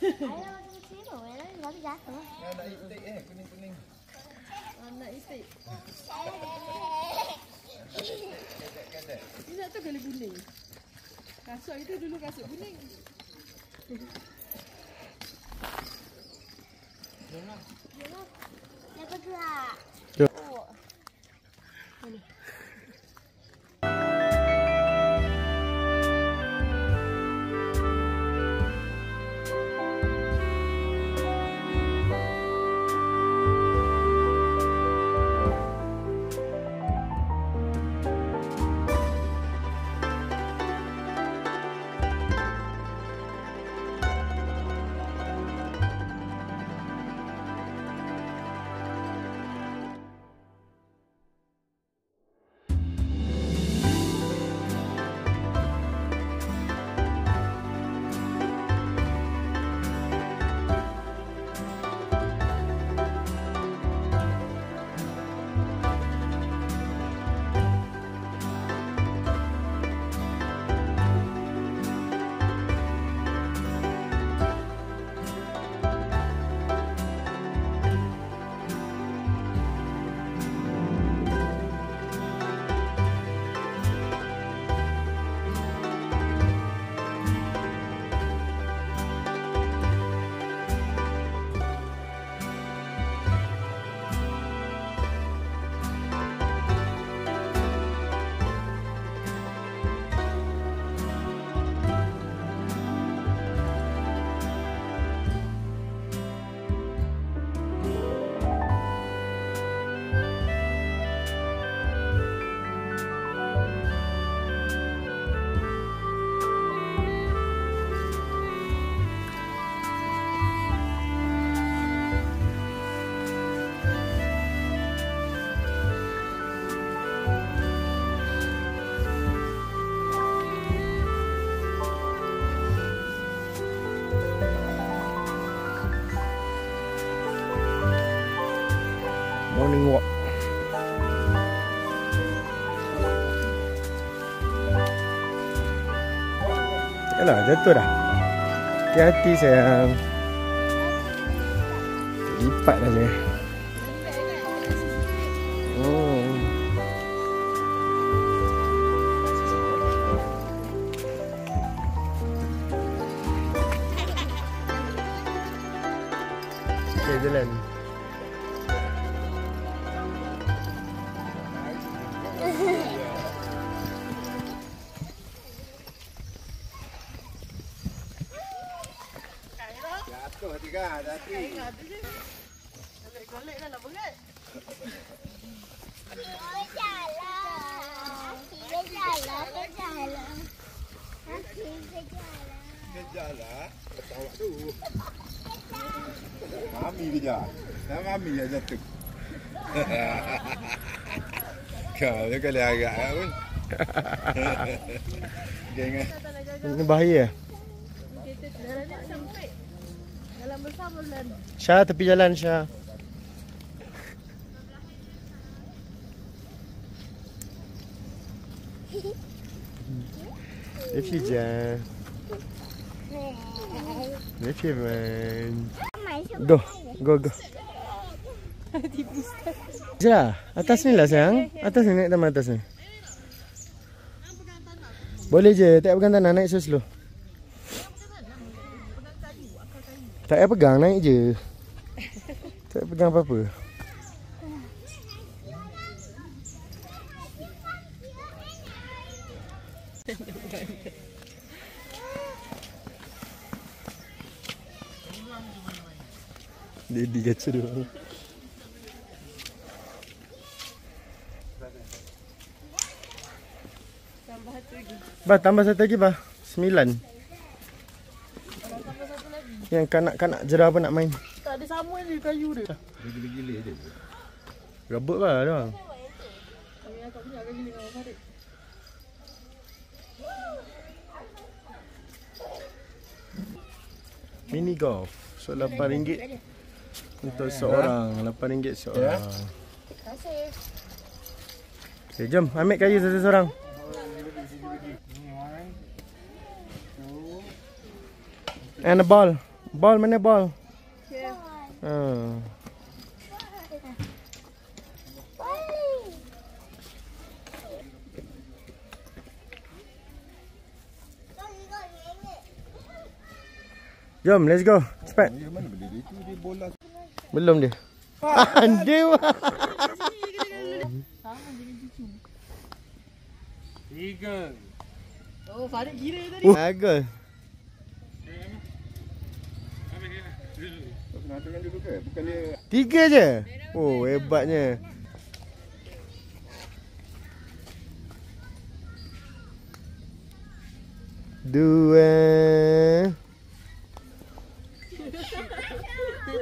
Nak itik kuning-kuning. Nak itik. Kedek. Ini tu kali kuning. Kasut itu dulu kasut kuning. Jangan. Yang kedua. Oh. Morning walk. Alah, jatuh dah. Hati-hati sayang. Lipat dah ni. Oh. Okay, jalan. Jatuh tiga, hati. Golek dah lah berat. Kejarlah. Awak tu. Mami kejar. Dan mami yang jatuh. Kau ni kali agak pun. Jangan. Ini bahaya. Dalam ni sempit. Dalam besar bulan. Syah, tepi jalan Syah. Lift je. Lift je man. Go. Ja, atas ni lah sayang. Atas ni, naik tambah atas ni. Boleh je, tak pegang tanah, naik slow. Tak payah pegang, naik je. Tak payah pegang apa-apa. Dedi kaca dia. Tambah satu lagi. Bah, tambah satu lagi bah. 9. Tambah satu lagi. Yang kanak-kanak jerah apa nak main? Tak ada sama ni kayu dia. Gila-gila je. Rabut lah dia. Kami tak punya kayu ni dengan Farid. Mini golf. So RM8 untuk seorang. RM8 seorang. Terima kasih. Okay, jom ambil kayu satu seorang. And a ball. Ball mana ball? Okay. Jom, let's go. Cepat. Dia mana benda dia tu, dia bola. Belum dia. Dia. Oh, Farid kira tadi. Agak. Nak dengan dulu ke? Bukan dia. 3 je. Oh, hebatnya. Dua.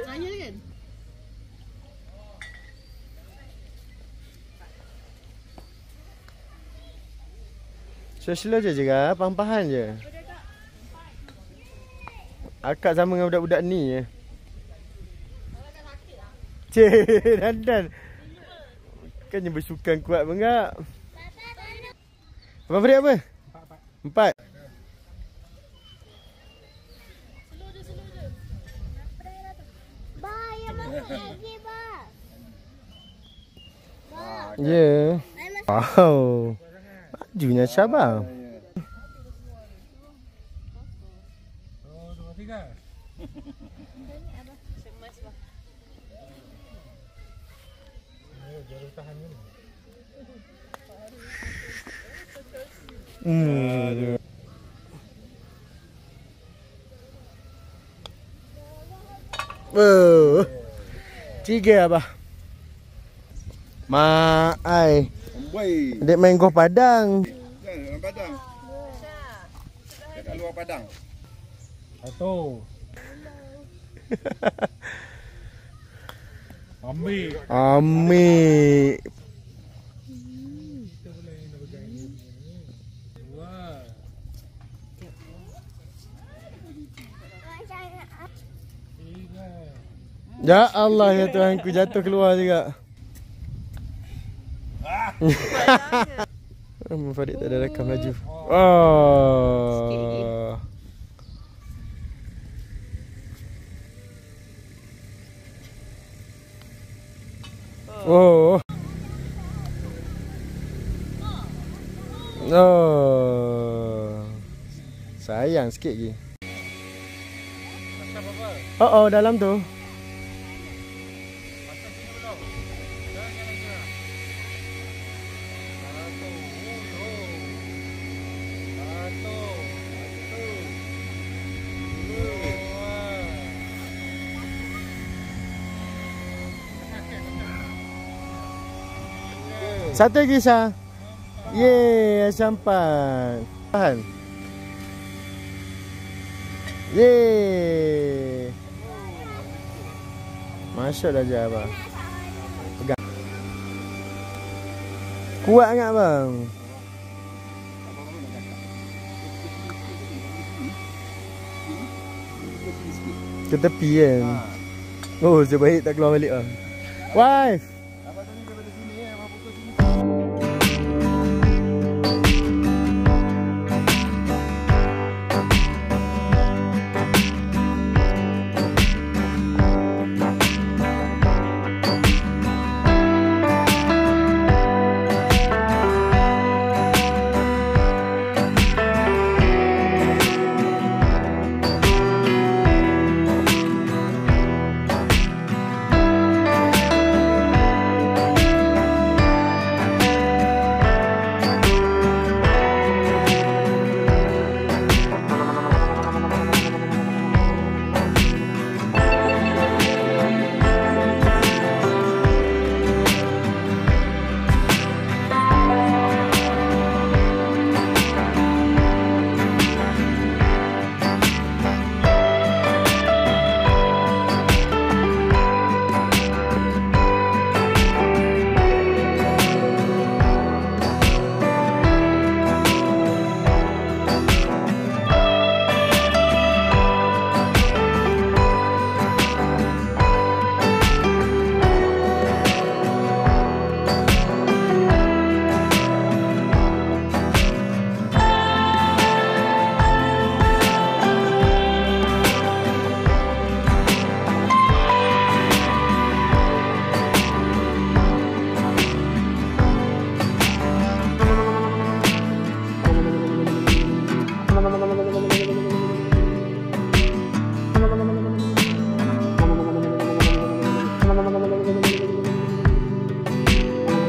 Trial kan? Slow-slow je juga, pahan-pahan je. Akak sama dengan budak-budak ni je. Cik, dandan. Bukannya bersukan kuat pun enggak. Abang Farid apa? 4. Ba, yang mana lagi, Ba? Ba. Ya. Wow. Majunya Syabang. Oh. 3 abah. Mak ai. Boy. Dek main golf padang. Kan dalam padang. Dekat luar padang. Ambil. Ya Allah ya Tuhanku, jatuh keluar juga. Abang Farid tak ada rakam laju. Oh. Oh. Oh. Sayang sikit lagi. Oh, dalam tu. Satu lagi Syah. Yeay, sampai. Tahan. Yeay. Masuk dah je abang. Pegang. Kuat sangat bang. Ke tepi kan. Oh, sebaik tak keluar balik bang. Wife.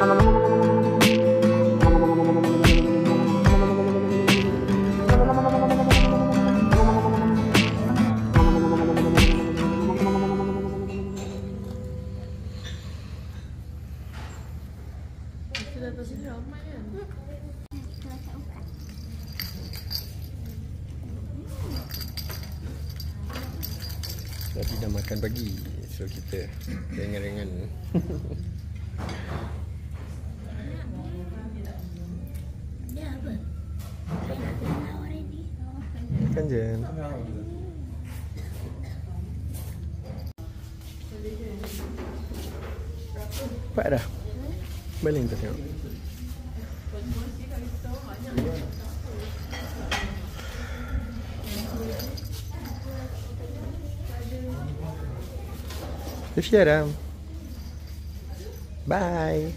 Sudah tahu sini ramai kan? Tapi dah makan pagi. So kita ringan-ringan. Dia apa? Saya kenal already. Kan je. Cepat dah. Balik kita tengok. Share them. Bye.